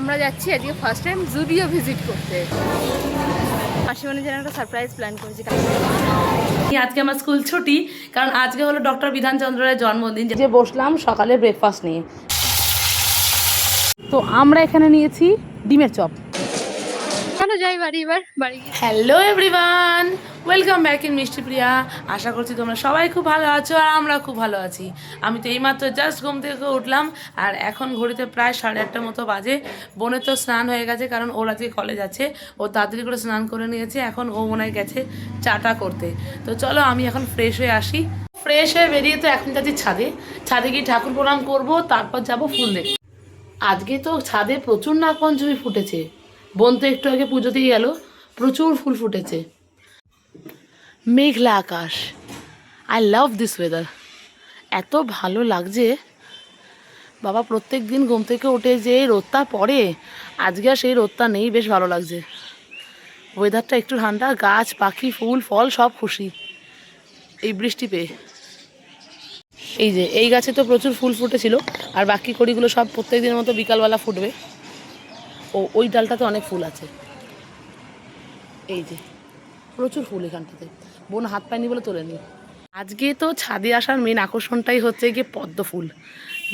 আমরা যাচ্ছি আজকে ফার্স্ট টাইম জুডিও ভিজিট করতে। মাসিমণির জন্য একটা সারপ্রাইজ প্ল্যান করেছি। আজকে আমার স্কুল ছুটি, কারণ আজকে হলো ডক্টর বিধানচন্দ্র রায়ের জন্মদিন। যে বসলাম সকালে ব্রেকফাস্ট নিয়ে, তো আমরা এখানে নিয়েছি ডিমের চপ। চলো যাই বাড়ি, এবার বাড়ি গিয়ে। Hello everyone, welcome back in মিষ্টি প্রিয়া। আশা করছি তোমরা সবাই খুব ভালো আছো আর আমরা খুব ভালো আছি। আমি তো এইমাত্র জাস্ট ঘুম থেকে উঠলাম আর এখন ঘড়িতে প্রায় 8:30 মতো বাজে। বোনের তো স্নান হয়ে গেছে, কারণ ওর আজকে কলেজ আছে। ও তাড়াতাড়ি করে স্নান করে নিয়েছে, এখন ও মনে হয় গেছে চাটা করতে। তো চলো আমি এখন ফ্রেশ হয়ে আসি। ফ্রেশ হয়ে বেরিয়ে তো এখন যাচ্ছি ছাদে। ছাদে গিয়ে ঠাকুর প্রণাম করবো, তারপর যাব ফুল দেখতে। আজকে তো ছাদে প্রচুর নাগপঞ্চমী ফুটেছে। বোন তো একটু আগে পুজো দিয়ে গেল, প্রচুর ফুল ফুটেছে। মেঘলা আকাশ, আই লাভ দিস ওয়েদার। এত ভালো লাগছে বাবা, প্রত্যেক দিন ঘুম থেকে উঠে যে রোদটা পড়ে, আজকে আর সেই রোদটা নেই, বেশ ভালো লাগছে। ওয়েদারটা একটু ঠান্ডা, গাছ পাখি ফুল ফল সব খুশি এই বৃষ্টি পেয়ে। এই যে এই গাছে তো প্রচুর ফুল ফুটেছিল, আর বাকি কড়িগুলো সব প্রত্যেক দিনের মতো বিকালবেলা ফুটবে। ও ওই ডালটাতে অনেক ফুল আছে, এই যে প্রচুর ফুল এখানটাতে। বোন হাত পায়নি বলে তোলেনি। আজকে তো ছাদে আসার মেন আকর্ষণটাই হচ্ছে গিয়ে পদ্ম ফুল।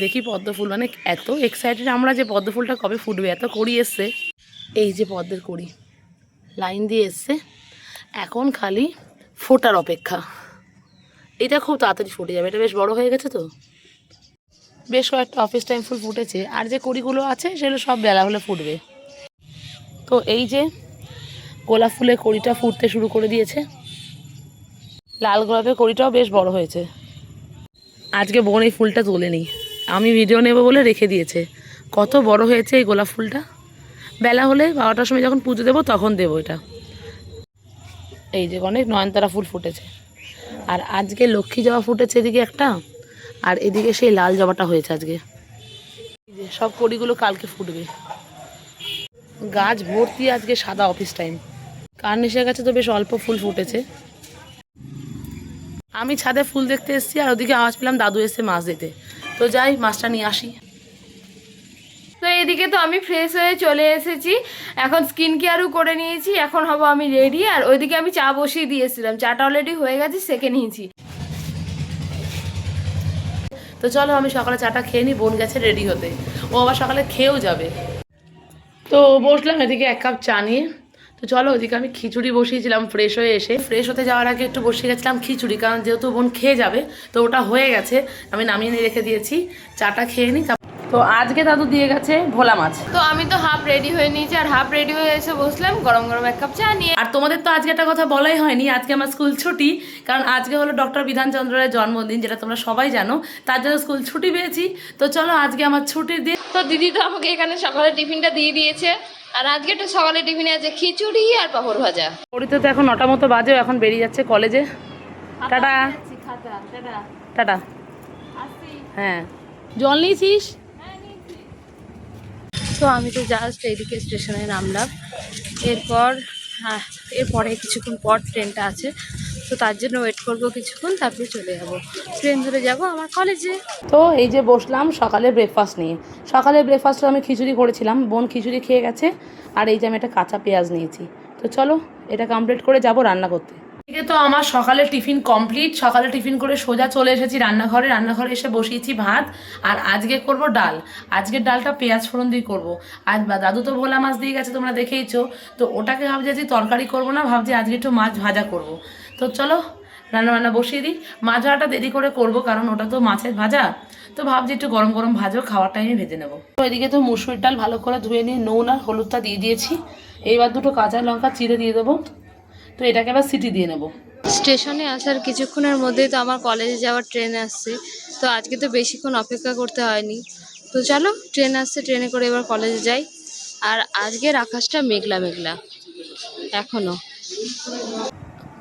দেখি পদ্ম ফুল, মানে এত এক্সাইটেড আমরা যে পদ্ম ফুলটা কবে ফুটবে। এত কড়ি এসছে, এই যে পদ্মের কড়ি লাইন দিয়ে এসছে, এখন খালি ফোটার অপেক্ষা। এটা খুব তাড়াতাড়ি ফুটে যাবে, এটা বেশ বড় হয়ে গেছে তো। বেশ কয়েকটা অফিস টাইম ফুল ফুটেছে, আর যে কড়িগুলো আছে সেগুলো সব বেলা হলে ফুটবে। তো এই যে গোলাপ ফুলের কড়িটা ফুটতে শুরু করে দিয়েছে, লাল গোলাপের কড়িটাও বেশ বড় হয়েছে। আজকে বোন এই ফুলটা তোলেনি, আমি ভিডিও নেব বলে রেখে দিয়েছে। কত বড় হয়েছে এই গোলাপ ফুলটা। বেলা হলে 12টার সময় যখন পুজো দেবো তখন দেবো এটা। এই যে অনেক নয়নতারা ফুল ফুটেছে, আর আজকে লক্ষ্মী জবা ফুটেছে এদিকে একটা, আর এদিকে সেই লাল জবাটা হয়েছে আজকে। এই যে সব কড়িগুলো কালকে ফুটবে। গাছ ভর্তি আজকে সাদা অফিস টাইম। কার্নিশের গাছে তো বেশ অল্প ফুল ফুটেছে। আমি ছাদে ফুল দেখতে এসেছি, আর ওদিকে আওয়াজ পেলাম দাদু এসে মাছ দিতে। তো যাই মাছটা নিয়ে আসি। তো এদিকে তো আমি ফ্রেশ হয়ে চলে এসেছি, এখন স্কিন কেয়ারও করে নিয়েছি, এখন হব আমি রেডি। আর ওইদিকে আমি চা বসিয়ে দিয়েছিলাম, চাটা অলরেডি হয়ে গেছে, সেকে নিয়েছি। তো চলো আমি সকালে চাটা খেয়ে নিই, বোন গেছে রেডি হতে, ও আবার সকালে খেয়েও যাবে। তো বসলাম এদিকে 1 কাপ চা নিয়ে। তো চলো ওদিকে আমি খিচুড়ি বসিয়েছিলাম, ফ্রেশ হয়ে এসে। ফ্রেশ হতে যাওয়ার আগে একটু বসিয়ে গেছিলাম খিচুড়ি, কারণ যেহেতু বোন খেয়ে যাবে তো ওটা হয়ে গেছে, আমি নামিয়ে নিয়ে রেখে দিয়েছি। চাটা খেয়ে নিই। তো আজকে দাদু দিয়ে গেছে ভোলা মাছ। তো আমি তো হাফ রেডি হয়ে নিয়েছি, আর হাফ রেডি হয়ে এসে বসলাম গরম গরম 1 কাপ চা নিয়ে। আর তোমাদের তো আজকে একটা কথা বলাই হয়নি, আজকে আমার স্কুল ছুটি, কারণ আজকে হলো ডক্টর বিধানচন্দ্র রায়ের জন্মদিন, যেটা তোমরা সবাই জানো। তার জন্য স্কুল ছুটি পেয়েছি। তো চলো আজকে আমার ছুটির দিন। তো দিদি তো আমাকে এখানে সকালে টিফিনটা দিয়ে দিয়েছে, আর আজকে একটু সকালে টিফিনে আছে খিচুড়ি আর পাঁপড় ভাজা। পড়িতে তো এখন 9টা মতো বাজে, এখন বেরিয়ে যাচ্ছে কলেজে। Tata tata. হ্যাঁ, জল নিয়েছিস? তো আমি তো জাস্ট এইদিকে স্টেশনে নামলাম, এরপরে কিছুক্ষণ পর ট্রেনটা আছে, তো তার জন্য ওয়েট করবো কিছুক্ষণ, তারপরে চলে যাব, ট্রেন ধরে যাব আমার কলেজে। তো এই যে বসলাম সকালে ব্রেকফাস্ট নিয়ে। সকালে ব্রেকফাস্টে আমি খিচুড়ি করেছিলাম, বোন খিচুড়ি খেয়ে গেছে, আর এই যে আমি একটা কাঁচা পেঁয়াজ নিয়েছি। তো চলো এটা কমপ্লিট করে যাব রান্না করতে। এদিকে তো আমার সকালে টিফিন কমপ্লিট। সকালে টিফিন করে সোজা চলে এসেছি রান্নাঘরে। রান্নাঘরে এসে বসিয়েছি ভাত, আর আজকে করব ডাল। আজকের ডালটা পেঁয়াজ ফোড়ন দিয়ে করব। আর দাদু তো ভোলা মাছ দিয়ে গেছে, তোমরা দেখেইছো। তো ওটাকে ভাবছি আজকে তরকারি করব না, ভাবছি আজকে একটু মাছ ভাজা করব। তো চলো রান্না বসিয়ে দিই। মাছ ভাজাটা দেরি করে করব, কারণ ওটা তো মাছের ভাজা, তো ভাবছি একটু গরম গরম ভাজবো, খাওয়ার টাইমে ভেজে নেবো। তো এদিকে তো মুসুর ডাল ভালো করে ধুয়ে নিয়ে নুন আর হলুদটা দিয়ে দিয়েছি। এইবার 2টো কাঁচা লঙ্কা চিড়ে দিয়ে দেবো। তো এটাকে আবার সিটি দিয়ে নেবো। স্টেশনে আসার কিছুক্ষণের মধ্যেই তো আমার কলেজে যাওয়ার ট্রেন আসছে, তো আজকে তো বেশিক্ষণ অপেক্ষা করতে হয়নি। তো চলো ট্রেন আসছে, ট্রেনে করে এবার কলেজে যাই। আর আজকের আকাশটা মেঘলা মেঘলা এখনো।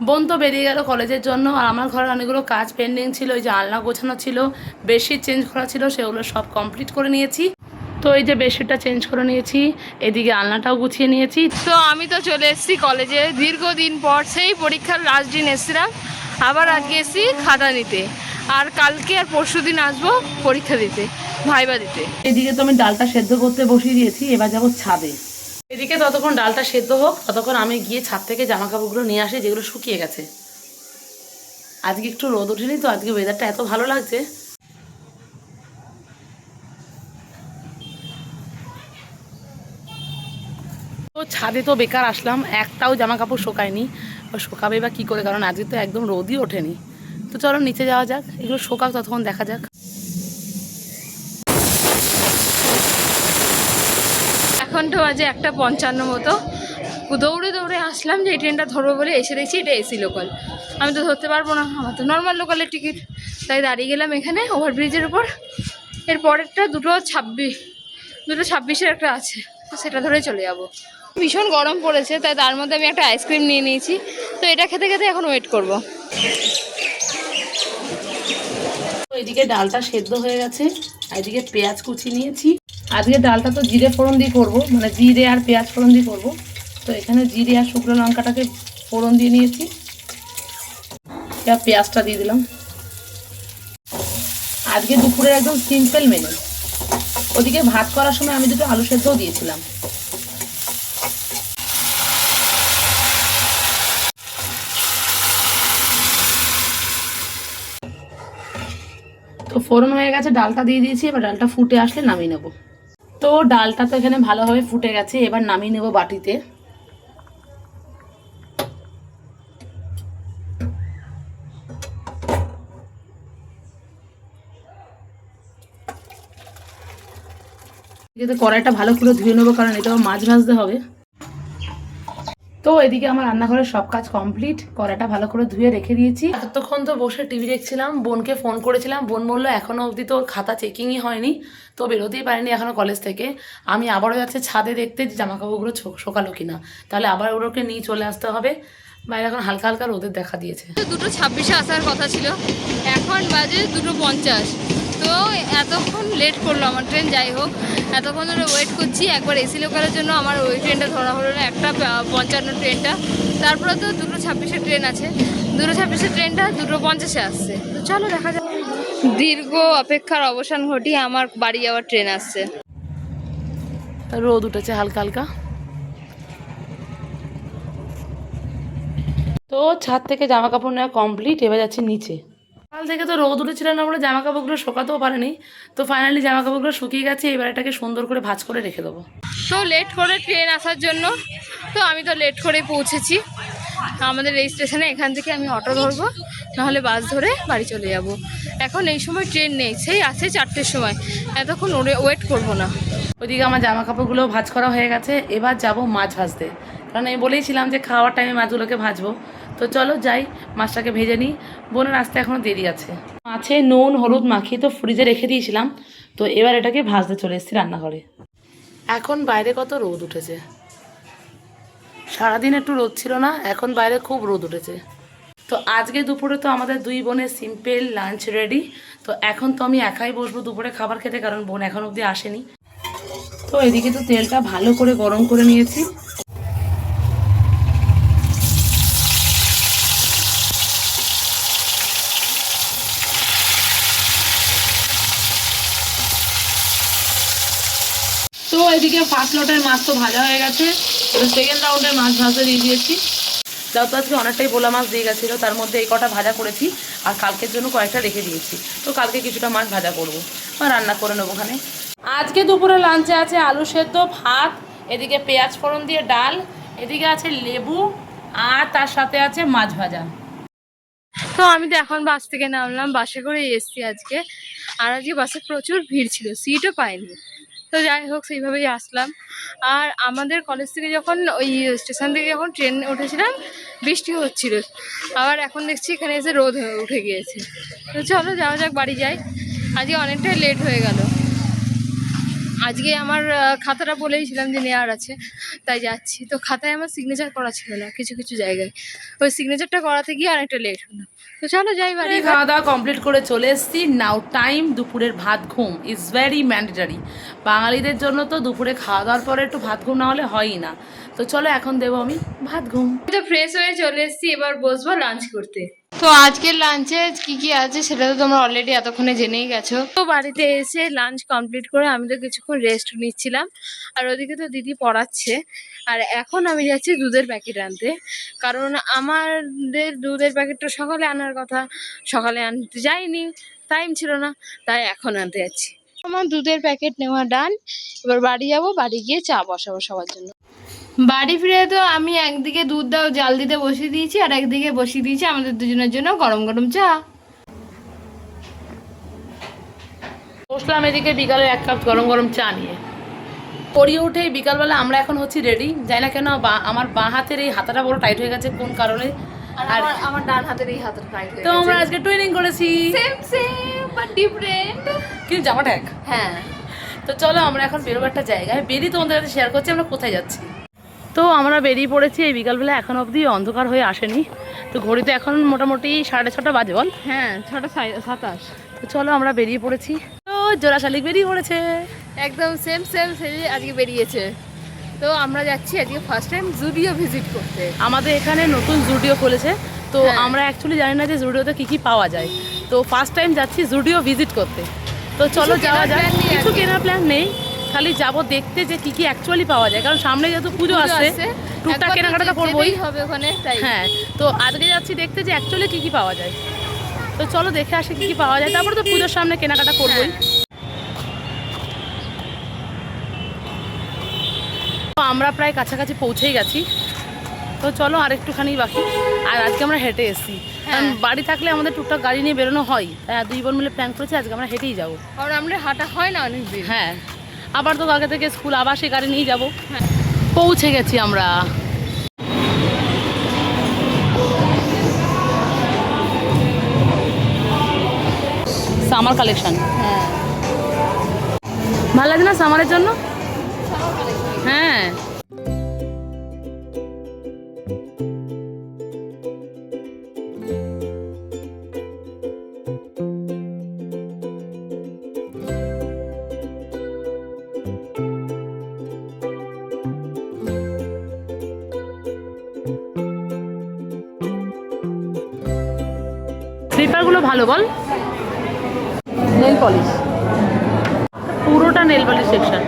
বোন তো বেরিয়ে গেল কলেজের জন্য, আর আমার ঘরে অনেকগুলো কাজ পেন্ডিং ছিল। ওই যে আলনা গোছানো ছিল, বেডশিট চেঞ্জ করা ছিল, সেগুলো সব কমপ্লিট করে নিয়েছি। তো এই যে বেডশিটটা চেঞ্জ করে নিয়েছি, এদিকে আলনাটাও গুছিয়ে নিয়েছি। তো আমি তো চলে এসেছি কলেজে দীর্ঘদিন পর, সেই পরীক্ষার লাস্ট দিন এসেছিলাম, আবার আজকে এসেছি খাতা নিতে, আর কালকে আর পরশু দিন আসবো পরীক্ষা দিতে। ভাইবা দিতে। এদিকে তো আমি ডালটা সেদ্ধ করতে বসিয়ে দিয়েছি, এবার যাবো ছাদে। এদিকে ততক্ষণ ডালটা সেদ্ধ হোক, ততক্ষণ আমি গিয়ে ছাদ থেকে জামা কাপড়গুলো নিয়ে আসি যেগুলো শুকিয়ে গেছে। আজকে একটু রোদ ওঠেনি তো, আজকে ওয়েদারটা এত ভালো লাগছে। তো ছাদে তো বেকার আসলাম, একটাও জামা কাপড় শোকায়নি। শোকাবে বা কী করে, কারণ আজকে তো একদম রোদই ওঠেনি। তো চলো নিচে যাওয়া যাক, এগুলো শোকাক, ততক্ষণ দেখা যাক। এখন তো বাজে 1:55 মতো। দৌড়ে দৌড়ে আসলাম যে এই ট্রেনটা ধরবো বলে, এসে দেখছি এটা এসি লোকাল। আমি তো ধরতে পারবো না, আমার তো নর্মাল লোকালের টিকিট। তাই দাঁড়িয়ে গেলাম এখানে ওভারব্রিজের উপর। এর পরেরটা 2:26 একটা আছে, তো সেটা ধরেই চলে যাবো। ভীষণ গরম পড়েছে, তাই তার মধ্যে আমি একটা আইসক্রিম নিয়ে নিয়েছি। তো এটা খেতে খেতে এখন ওয়েট করবো। তো এদিকে ডালটা সেদ্ধ হয়ে গেছে, আর এদিকে পেঁয়াজ কুচি নিয়েছি। আজকে ডালটা তো জিরে ফোড়ন দিয়ে করবো, মানে জিরে আর পেঁয়াজ ফোড়ন দিয়ে করবো। তো এখানে জিরে আর শুকনো লঙ্কাটাকে ফোড়ন দিয়ে নিয়েছি, এবার পেঁয়াজটা দিয়ে দিলাম। আজকে দুপুরে একদম সিম্পল মেনু। ওদিকে ভাত করার সময় আমি দুটো আলু সেদ্ধও দিয়েছিলাম। তো ফোড়ন হয়ে গেছে, ডালটা দিয়ে দিয়েছি, এবার ডালটা ফুটে আসলে নামিয়ে নেব। তো ডালটা তো এখানে ভালোভাবে ফুটে গেছে, এবার নামিয়ে নেব বাটিতে। এতে কড়াইটা ভালো করে ধুয়ে নেবো, কারণ এটাও মাছ ভাজতে হবে। তো এদিকে আমার রান্নাঘরের সব কাজ কমপ্লিট, কড়াইটা ভালো করে ধুয়ে রেখে দিয়েছি। এতক্ষণ তো বসে টিভি দেখছিলাম, বোনকে ফোন করেছিলাম, বোন বললো এখনো অবধি তো ওর খাতা চেকিংই হয়নি, তো বেরোতেই পারেনি এখনো কলেজ থেকে। আমি আবারও যাচ্ছি ছাদে দেখতে যে জামা কাপড়গুলো শোকালো কিনা, তাহলে আবার ওগুলোকে নিয়ে চলে আসতে হবে। বাইরে এখন হালকা হালকা রোদের দেখা দিয়েছে। 2:26 আসার কথা ছিল, এখন বাজে 2:50। তো এতক্ষণ লেট করলো আমার ট্রেন। যাই হোক, এতক্ষণ ধরে ওয়েট করছি। একবার এসি লোকালের জন্য আমার ওই ট্রেনটা ধরা হলো না, 1:55 ট্রেনটা। তারপরে তো 2:26 ট্রেন আছে, 2:26 ট্রেনটা 2:50 আসছে। তো চলো দেখা যাক। দীর্ঘ অপেক্ষার অবসান ঘটিয়ে আমার বাড়ি যাওয়ার ট্রেন আসছে। রোদ উঠেছে হালকা হালকা। তো ছাদ থেকে জামা কাপড় নেওয়া কমপ্লিট, এবার যাচ্ছি নিচে। সকাল থেকে তো রোদ উঠেছিল না বলে জামা কাপড়গুলো শোকাতেও পারেনি। তো ফাইনালি জামা কাপড়গুলো শুকিয়ে গেছে, এবার এটাকে সুন্দর করে ভাঁজ করে রেখে দেবো। তো লেট করে ট্রেন আসার জন্য, তো আমি তো লেট করে পৌঁছেছি আমাদের এই স্টেশনে। এখান থেকে আমি অটো ধরবো, নাহলে বাস ধরে বাড়ি চলে যাব। এখন এই সময় ট্রেন নেই, সেই আছে 4টের সময়। এতক্ষণ ওয়েট করবো না। ওইদিকে আমার জামা কাপড়গুলো ভাঁজ করা হয়ে গেছে, এবার যাব মাছ ভাজতে। কারণ আমি বলেইছিলাম যে খাওয়ার টাইমে মাছগুলোকে ভাজবো। তো চলো যাই, মাছটাকে ভেজে নিই, বোনের আসতে এখনও দেরি আছে। মাছে নুন হলুদ মাখিয়ে তো ফ্রিজে রেখে দিয়েছিলাম, তো এবার এটাকে ভাজতে চলে এসেছি রান্নাঘরে। এখন বাইরে কত রোদ উঠেছে, সারাদিন একটু রোদ ছিল না, এখন বাইরে খুব রোদ উঠেছে। তো আজকে দুপুরে তো আমাদের দুই বোনের সিম্পল লাঞ্চ রেডি। তো এখন তো আমি একাই বসবো দুপুরে খাবার খেতে, কারণ বোন এখন অবধি আসেনি। তো এদিকে তো তেলটা ভালো করে গরম করে নিয়েছি। তো এদিকে ফার্স্ট লটের মাছ তো ভাজা হয়ে গেছে, এবার সেকেন্ড রাউন্ডের মাছ ভাজতে দিয়ে দিয়েছি। যেহেতু আজকে অনেকটাই ভোলা মাছ দিয়ে গেছিলো, তার মধ্যে এই কটা ভাজা করেছি, আর কালকের জন্য কয়েকটা রেখে দিয়েছি। তো কালকে কিছুটা মাছ ভাজা করবো আর রান্না করে নেবো ওখানে। আজকে দুপুরে লাঞ্চে আছে আলু সেদ্ধ, ভাত, এদিকে পেঁয়াজ ফোড়ন দিয়ে ডাল, এদিকে আছে লেবু, আর তার সাথে আছে মাছ ভাজা। তো আমি তো এখন বাস থেকে নামলাম, বাসে করে এসছি আজকে। আর আজকে বাসে প্রচুর ভিড় ছিল, সিটও পাইনি। তো যাই হোক, সেইভাবেই আসলাম। আর আমাদের কলেজ থেকে যখন ওই স্টেশন থেকে যখন ট্রেন উঠেছিলাম, বৃষ্টি হচ্ছিল। আবার এখন দেখছি এখানে এসে রোদ উঠে গিয়েছে। তো চলো যাওয়া যাক, বাড়ি যাই। আজকে অনেকটাই লেট হয়ে গেল। আজকে আমার খাতাটা বলেইছিলাম যে নেওয়ার আছে, তাই যাচ্ছি। তো খাতায় আমার সিগনেচার করা ছিল না কিছু কিছু জায়গায়, ওই সিগনেচারটা করাতে গিয়ে অনেকটা লেট হলো। তো চলো যাই বাড়ি। খাওয়া দাওয়া কমপ্লিট করে চলে এসেছি। নাও টাইম দুপুরের ভাত ঘুম ইজ ভেরি ম্যান্ডেটারি। বাঙালিদের জন্য তো দুপুরে খাওয়া দাওয়ার পরে একটু ভাত ঘুম না হলে হয়ই না। তো চলো এখন দেবো আমি ভাত ঘুম। তো ফ্রেশ হয়ে চলে এসেছি, এবার বসবো লাঞ্চ করতে। তো আজকের লাঞ্চে কি কি আছে সেটা তো তোমরা অলরেডি এতক্ষণে জেনেই গেছো। তো বাড়িতে এসে লাঞ্চ কমপ্লিট করে আমি তো কিছুক্ষণ রেস্ট নিচ্ছিলাম, আর ওদিকে তো দিদি পড়াচ্ছে। আর এখন আমি যাচ্ছি দুধের প্যাকেট আনতে, কারণ আমাদের দুধের প্যাকেটটা সকালে আনার কথা, সকালে আনতে যাইনি, টাইম ছিল না, তাই এখন আনতে যাচ্ছি। আমার দুধের প্যাকেট নেওয়া ডান। এবার বাড়ি যাব, বাড়ি গিয়ে চা বসাবো সবার জন্য। বাড়ি ফিরে তো আমি একদিকে দুধটাও জাল দিতে বসিয়ে দিয়েছি, আর একদিকে বসিয়ে দিয়েছি আমাদের দুজনের জন্য গরম গরম চা। বসলাম এদিকে বিকালে 1 কাপ গরম গরম চা নিয়ে। পড়িয়ে উঠে বিকালবেলা আমরা এখন হচ্ছি রেডি। যাই না কেন আমার বাঁ হাতের এই হাতাটা বড় টাইট হয়ে গেছে কোন কারণে, আর আমার ডান হাতের এই হাতটা টাইট হয়ে তো গেছে। আমরা আজকে টুইনিং করেছি, সেম সেম বাট ডিফারেন্ট। কিন্তু জামাটা এক। হ্যাঁ, তো চলো আমরা এখন বেরোবো একটা জায়গায়, বেরিয়ে তোমাদের কাছে শেয়ার করছি আমরা কোথায় যাচ্ছি। তো আমরা বেরিয়ে পড়েছি এই বিকালবেলা, এখন অবধি অন্ধকার হয়ে আসেনি। তো ঘড়িতে এখন মোটামুটি 6:30 বাজে, বল? হ্যাঁ, 6:27। তো চলো আমরা বেরিয়ে পড়েছি। তো জোড়া শালিক বেরিয়ে পড়েছে, একদম সেম সেম সেজে আজকে বেরিয়েছে। তো আমরা যাচ্ছি আজকে ফার্স্ট টাইম জুডিও ভিজিট করতে। আমাদের এখানে নতুন জুডিও খুলেছে, তো হ্যাঁ। আমরা অ্যাকচুয়ালি জানি না যে জুডিওতে কী কী পাওয়া যায়। তো ফার্স্ট টাইম যাচ্ছি জুডিও ভিজিট করতে। তো চলো কিছু যাওয়া কেনার যায়। plan নেই কিছু আজকে। কেনার প্ল্যান নেই, খালি যাবো দেখতে যে কী কী অ্যাকচুয়ালি পাওয়া যায়, কারণ সামনে যেহেতু পুজো আসছে টুকটাক কেনাকাটা করবোই। হবে ওখানে, তাই। হ্যাঁ, তো আজকে যাচ্ছি দেখতে যে অ্যাকচুয়ালি কী কী পাওয়া যায়। তো চলো দেখে আসি কী কী পাওয়া যায়, তারপরে তো পুজোর সামনে কেনাকাটা করবোই। তো আমরা প্রায় কাছাকাছি পৌঁছেই গেছি। তো চলো আর একটুখানি বাকি। আর আজকে আমরা হেঁটে এসেছি, কারণ বাড়ি থাকলে আমাদের টুকটাক গাড়ি নিয়ে বেরোনো হয়। তাই 2 বোন মিলে প্ল্যান করেছি আজকে আমরা হেঁটেই যাবো। কারণ আমরা হাঁটা হয় না অনেকদিন। হ্যাঁ, আবার তো আগে থেকে স্কুল, আবার সেই গাড়ি নিয়ে যাবো। হ্যাঁ। পৌঁছে গেছি আমরা। সামার কালেকশন, হ্যাঁ, ভালো লাগে না সামারের জন্য? হ্যাঁ, স্লিপারগুলো ভালো, বল? নেল পলিশ, পুরোটা nail polish section,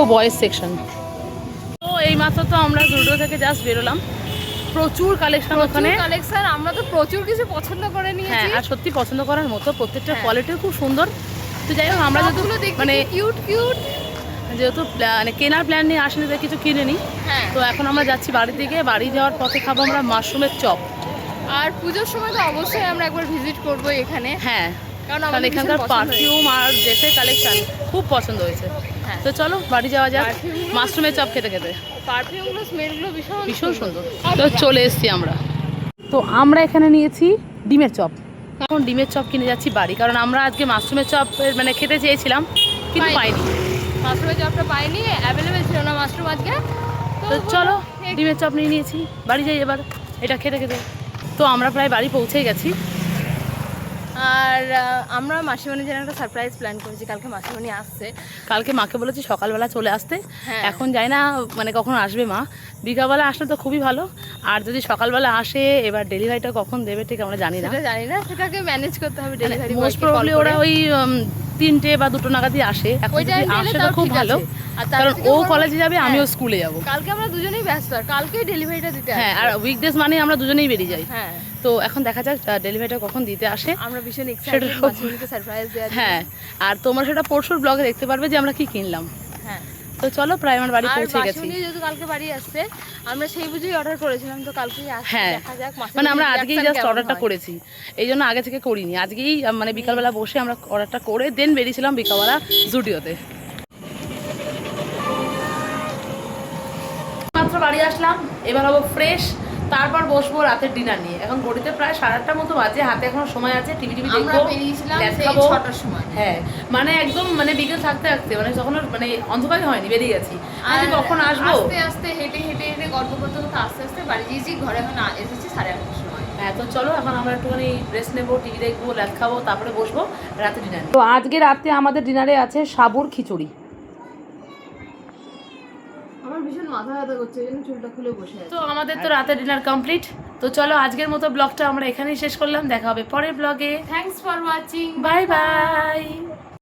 oh boys section. তো এই মাত্র তো আমরা জুডিও থেকে জাস্ট বেরোলাম, প্রচুর কালেকশন ওখানে। কালেকশন, আমরা তো প্রচুর কিছু পছন্দ করে হ্যাঁ, নিয়েছি। আর সত্যি পছন্দ করার মতো, প্রত্যেকটা হ্যাঁ। কোয়ালিটিও খুব সুন্দর। তো যাই হোক আমরা যেহেতু মানে কিউট কিউট, যেহেতু মানে কেনার প্ল্যান নিয়ে আসেনি তাই কিছু কিনে নিই। হ্যাঁ। তো এখন আমরা যাচ্ছি বাড়ির দিকে। বাড়ি যাওয়ার পথে খাবো আমরা মাশরুমের চপ। আর পুজোর সময় তো অবশ্যই আমরা একবার ভিজিট করবো এখানে, হ্যাঁ, কারণ কারণ আমাদের এখানকার পারফিউম আর ড্রেসের কালেকশন খুব পছন্দ হয়েছে। হ্যাঁ। তো চলো বাড়ি যাওয়া যাক Perfume গুলো- মাশরুমের চপ খেতে খেতে। পারফিউমগুলো স্মেলগুলো ভীষণ ভীষণ সুন্দর। তো চলে এসেছি আমরা। তো আমরা এখানে নিয়েছি ডিমের চপ। এখন ডিমের চপ কিনে যাচ্ছি বাড়ি, কারণ আমরা আজকে মাশরুমের চপ মানে খেতে চেয়েছিলাম কিন্তু পাইনি। মাশরুমের চপটা পাইনি, অ্যাভেলেবেল ছিল না মাশরুম আজকে। তো চলো ডিমের চপ নিয়ে নিয়েছি, বাড়ি যাই এবার এটা খেতে খেতে। তো আমরা প্রায় বাড়ি পৌঁছেই গেছি। আর আমরা মাসিমণির জন্য একটা সারপ্রাইজ প্ল্যান করেছি। কালকে মাসিমণি আসছে। কালকে মাকে বলেছি সকালবেলা চলে আসতে। হ্যাঁ। এখন যাই না মানে কখন আসবে মা। বিকালবেলা আসলে তো খুবই ভালো, আর যদি সকালবেলা আসে এবার ডেলিভারিটা কখন দেবে ঠিক আমরা জানি না। সেটা জানি না, সেটাকে ম্যানেজ করতে হবে ডেলিভারি মোস্ট প্রবাবলি ওরা ওই 3টে বা 2টো নাগাদই আসে। এখন ওই যদি টাইমে এলে আসে তো তাও খুব ঠিক ভালো, আছে। আর তার কারণ থেকেও ও বড়- কলেজে যাবে হ্যাঁ। আমিও স্কুলে যাব। কালকে আমরা দুজনেই ব্যস্ত, আর কালকেই ডেলিভারিটা দিতে হ্যাঁ, আসবে। আর উইকডেজ মানে আমরা দুজনেই বেরিয়ে যাই। হ্যাঁ, তো এখন দেখা যাক ডেলিভারিটা কখন দিতে আসে। আমরা ভীষণ এক্সাইটেড সেটা- মাসিমণিকে সারপ্রাইজ দেওয়ার জন্য। হ্যাঁ, আর তোমরা সেটা পরশুর ব্লগে দেখতে পারবে যে আমরা কি কিনলাম। হ্যাঁ। তো চলো প্রায় আমার বাড়ি আর পৌঁছে গেছি। মাসিমণি যেহেতু কালকে বাড়ি আসছে, আমরা সেই বুঝেই অর্ডার করেছিলাম, তো কালকেই আসছে। হ্যাঁ, দেখা যাক মানে আমরা মাসিমণির আজকেই reaction জাস্ট কেমন অর্ডারটা হয়। করেছি, এই জন্য আগে থেকে করিনি। আজকেই মানে বিকালবেলা বসে আমরা অর্ডারটা করে দেন বেরিয়েছিলাম বিকালবেলা জুডিওতে। মাত্র বাড়ি আসলাম, এবার হবো ফ্রেশ, তারপর বসবো রাতের ডিনার নিয়ে। এখন ঘড়িতে প্রায় 8:30 মতো বাজে, হাতে এখনো সময় আছে, টিভি আমরা দেখবো, বেরিয়েছিলাম ল্যাদ সেই খাবো। 6টার সময়। হ্যাঁ, মানে একদম মানে বিকেল থাকতে থাকতে মানে যখন মানে অন্ধকারই হয়নি বেরিয়ে গেছি। আজ কখন আসবো, আস্তে আস্তে হেঁটে হেঁটে হেঁটে গল্প করতে করতে আস্তে আস্তে বাড়ি গিয়েছি। ঘরে এখন এসেছি 8:30টার সময়। হ্যাঁ। তো চলো এখন আমরা একটুখানি রেস্ট নেবো, টিভি দেখবো, ল্যাদ খাবো, তারপরে বসবো রাতে ডিনার। তো আজকে রাতে আমাদের ডিনারে আছে সাবুর খিচুড়ি। আমার ভীষণ মাথা ব্যথা করছে, এই জন্য চুলটা খুলে বসে আছি। তো আমাদের তো রাতে ডিনার কমপ্লিট। তো চলো আজকের মতো ব্লগটা আমরা এখানেই শেষ করলাম, দেখা হবে পরের ব্লগে। Thanks for watching. Bye bye.